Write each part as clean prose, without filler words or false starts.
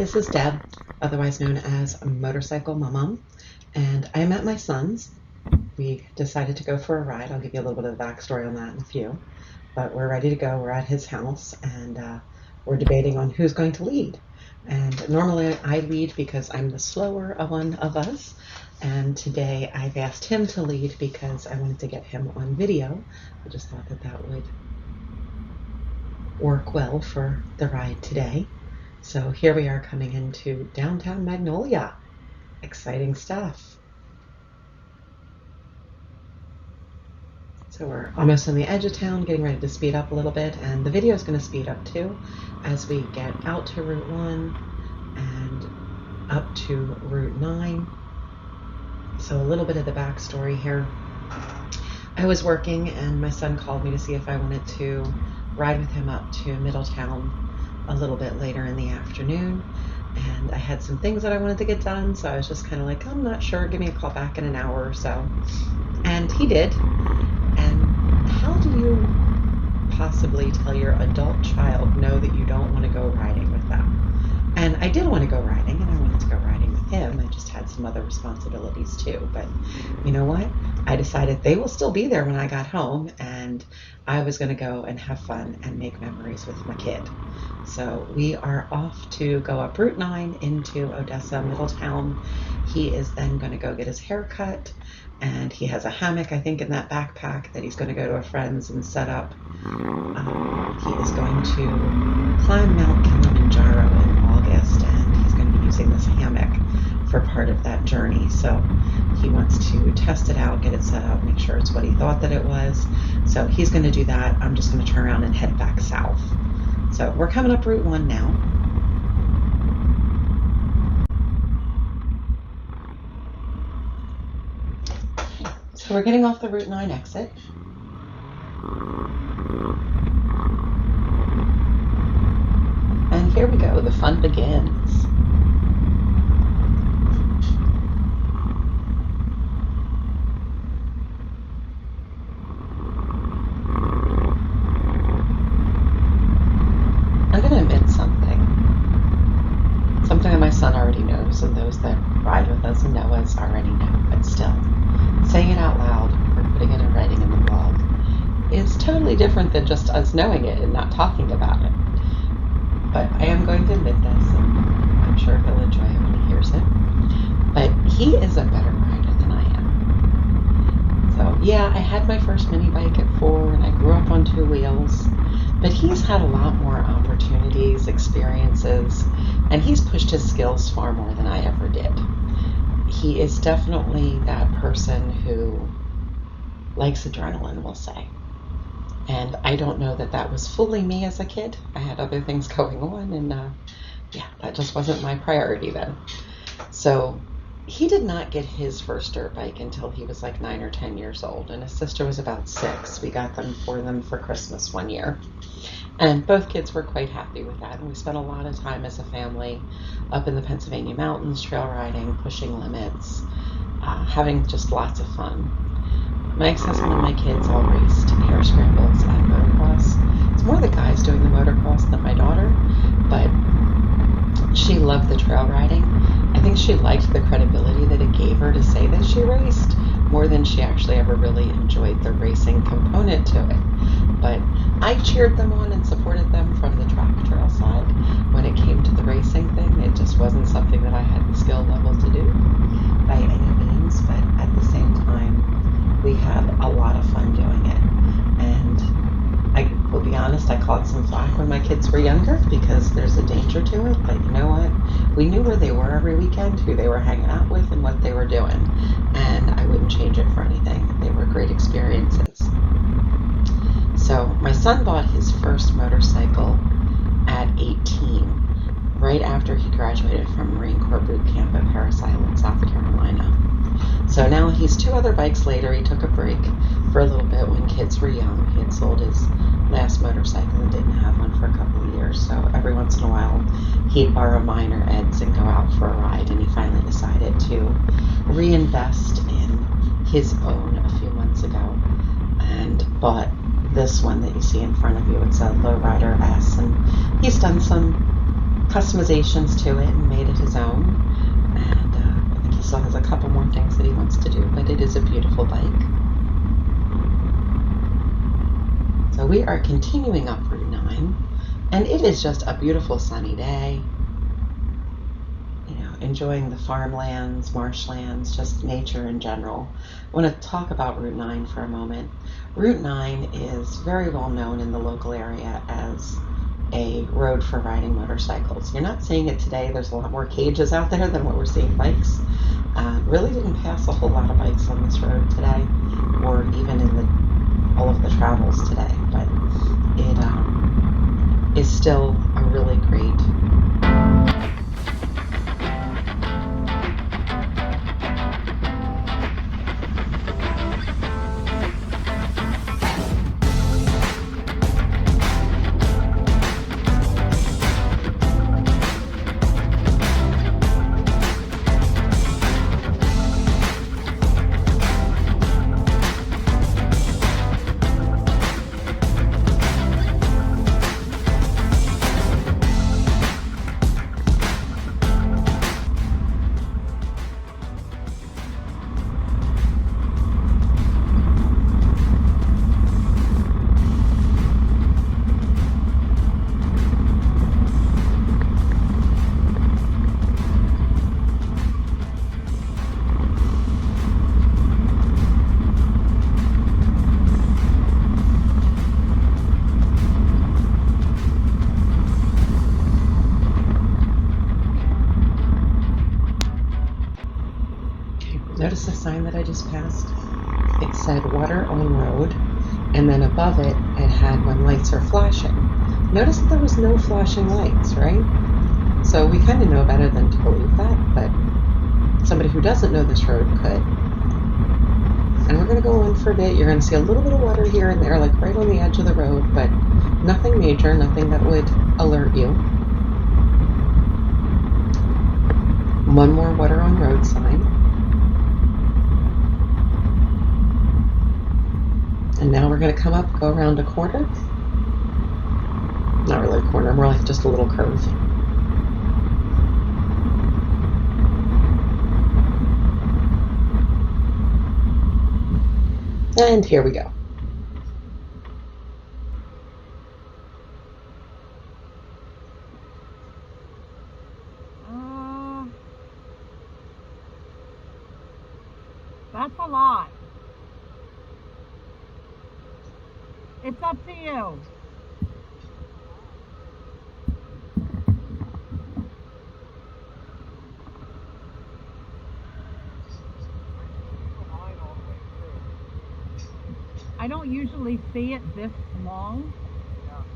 this is Deb, otherwise known as Motorcycle Mom, and I'm at my son's. We decided to go for a ride. I'll give you a little bit of the backstory on that in a few, but we're ready to go. We're at his house, and we're debating on who's going to lead. And normally I lead because I'm the slower one of us, and today I've asked him to lead because I wanted to get him on video. I just thought that that would work well for the ride today. So here we are coming into downtown Magnolia. Exciting stuff. So we're almost on the edge of town, getting ready to speed up a little bit, and the video is going to speed up too as we get out to Route 1 and up to Route 9. So a little bit of the backstory here. I was working and my son called me to see if I wanted to ride with him up to Middletown a little bit later in the afternoon, and I had some things that I wanted to get done, so I was just kind of like, I'm not sure, give me a call back in an hour or so. And he did. And how do you possibly tell your adult child no that you don't want to go riding with them? And I did want to go riding, and I wanted to go riding with him. I just had some other responsibilities too. But you know what? I decided they will still be there when I got home, and I was going to go and have fun and make memories with my kid. So we are off to go up Route 9 into Odessa, Middletown. He is then going to go get his hair cut, and he has a hammock, I think, in that backpack that he's going to go to a friend's and set up. He is going to climb Mount Kilimanjaro in August, and he's going to be using this hammock for part of that journey. So he wants to test it out, get it set up, make sure it's what he thought that it was. So he's going to do that. I'm just going to turn around and head back south. So we're coming up Route 1 now. So we're getting off the Route 9 exit. And here we go, the fun begins. I'm going to admit something that my son already knows, and those that ride with us and know us already know, but still, saying it out loud or putting it in writing in the blog is totally different than just us knowing it and not talking about it. But I am going to admit this, and I'm sure he'll enjoy it when he hears it. But he is a better rider than I am. So yeah, I had my first mini bike at 4, and I grew up on 2 wheels. But he's had a lot more opportunities, experiences, and he's pushed his skills far more than I ever did. He is definitely that person who likes adrenaline, we'll say. And I don't know that that was fully me as a kid. I had other things going on, and that just wasn't my priority then. So he did not get his first dirt bike until he was like 9 or 10 years old, and his sister was about 6. We got them for Christmas one year. And both kids were quite happy with that, and we spent a lot of time as a family up in the Pennsylvania mountains, trail riding, pushing limits, having just lots of fun. My ex-husband and my kids all raced hare scrambles and motocross. It's more the guys doing the motocross than my daughter, but she loved the trail riding. I think she liked the credibility that it gave her to say that she raced more than she actually ever really enjoyed the racing component to it. But I cheered them on and supported them from the track trail side. When it came to the racing thing, it just wasn't something that I had the skill level to do by any means, but at the same time, we had a lot of fun doing it. And I will be honest, I caught some flack when my kids were younger because there's a danger to it, but you know what? We knew where they were every weekend, who they were hanging out with, and what they were doing. And I wouldn't change it for anything. They were great experiences. So my son bought his first motorcycle at 18, right after he graduated from Marine Corps boot camp at Parris Island, South Carolina. So now he's 2 other bikes later. He took a break for a little bit when kids were young. He had sold his last motorcycle and didn't have one for a couple of years. So every once in a while he'd borrow mine or Ed's and go out for a ride. And he finally decided to reinvest in his own a few months ago and bought this one that you see in front of you. It's a Lowrider S, and he's done some customizations to it and made it his own. And I think he still has a couple more things that he wants to do, but it is a beautiful bike. So we are continuing up Route 9, and it is just a beautiful sunny day. Enjoying the farmlands, marshlands, just nature in general. I want to talk about Route 9 for a moment. Route 9 is very well known in the local area as a road for riding motorcycles. You're not seeing it today. There's a lot more cages out there than what we're seeing bikes. Really didn't pass a whole lot of bikes on this road today, or even in all of the travels today, but it is still a really great Notice the sign that I just passed? It said water on road, and then above it, it had when lights are flashing. Notice that there was no flashing lights, right? So we kind of know better than to believe that, but somebody who doesn't know this road could. And we're going to go on for a bit. You're going to see a little bit of water here and there, like right on the edge of the road, but nothing major, nothing that would alert you. One more water on road sign. And now we're going to come up, go around a corner. Not really a corner, more like just a little curve. And here we go. That's a lot. It's up to you. I don't usually see it this long,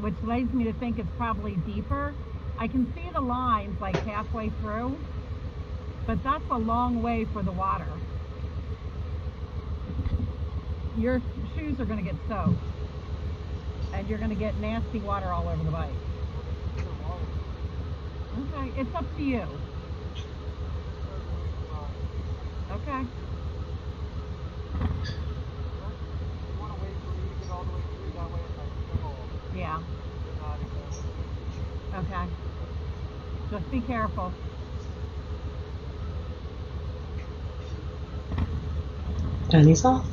which leads me to think it's probably deeper. I can see the lines like halfway through, but that's a long way for the water. Your shoes are going to get soaked, and you're going to get nasty water all over the bike. Okay, it's up to you. Okay. Yeah. Okay. Just be careful. Danny's off.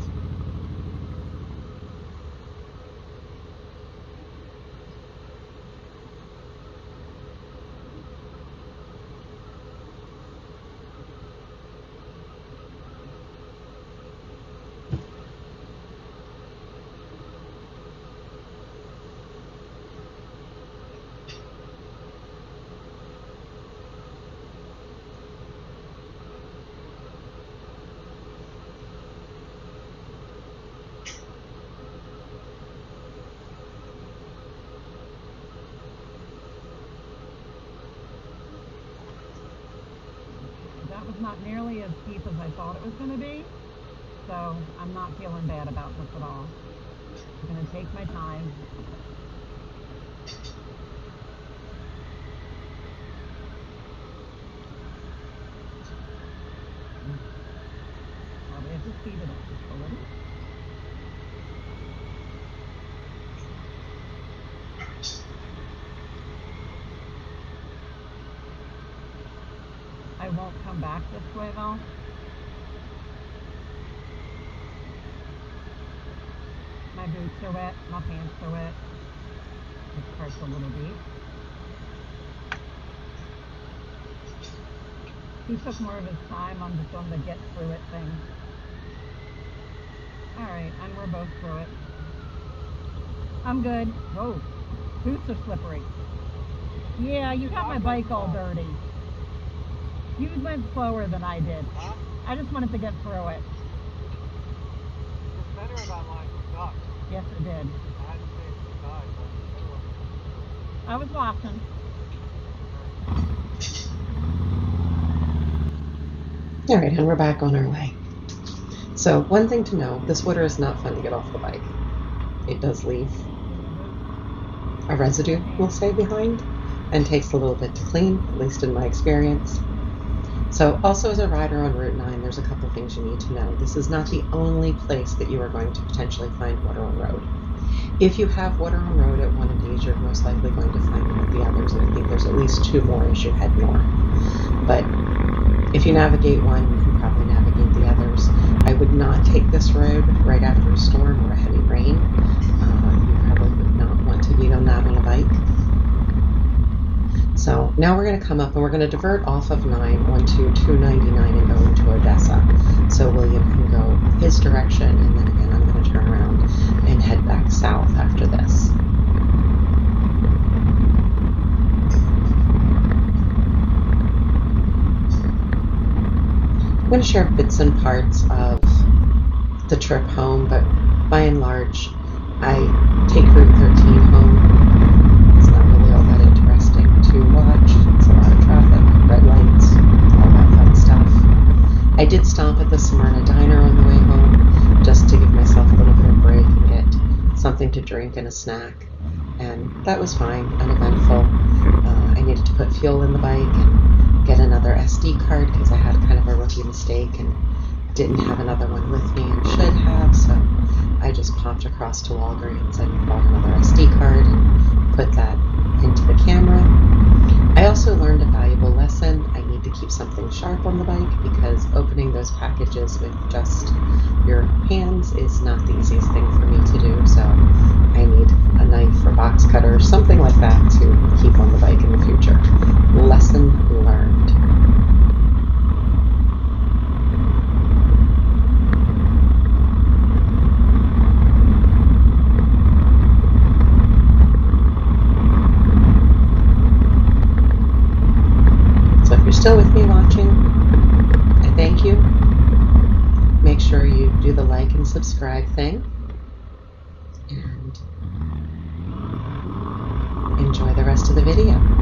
That was not nearly as deep as I thought it was going to be, so I'm not feeling bad about this at all. I'm going to take my time. Probably have to speed it up just a little. won't come back this way though. My boots are wet, my pants are wet. This part's a little deep. He took more of his time on the get through it thing. Alright, and we're both through it. I'm good. Whoa, boots are slippery. Yeah, you got my bike all dirty. You went slower than I did. Huh? I just wanted to get through it. The center of that line sucked. Yes, it did. I had to stay to the side, but I was watching. All right, and we're back on our way. So one thing to know, this water is not fun to get off the bike. It does leave a residue, we'll say, behind, and takes a little bit to clean, at least in my experience. So also as a rider on Route 9, there's a couple things you need to know. This is not the only place that you are going to potentially find water on road. If you have water on road at one of these, you're most likely going to find one at the others, and I think there's at least 2 more as you head north. But if you navigate one, you can probably navigate the others. I would not take this road right after a storm or a heavy rain. You probably would not want to be on that on a bike. So now we're going to come up and we're going to divert off of 9 onto 299 and go into Odessa. So William can go his direction, and then again I'm going to turn around and head back south after this. I'm going to share bits and parts of the trip home, but by and large, I take Route 13 home. It's not really all that interesting to watch. It's a lot of traffic, red lights, all that fun stuff. I did stop at the Smyrna Diner on the way home, just to give myself a little bit of break and get something to drink and a snack. And that was fine, uneventful. I needed to put fuel in the bike and get another SD card because I had kind of a rookie mistake and didn't have another one with me and should have, so I just popped across to Walgreens and bought another SD card and put that into the camera. I also learned a valuable lesson. I need to keep something sharp on the bike because opening those packages with just your hands is not the easiest thing for me to do, so I need a knife or box cutter or something like that to keep on the bike in the future. Lesson learned. So if you're still with me watching, I thank you. Make sure you do the like and subscribe thing. And enjoy the rest of the video.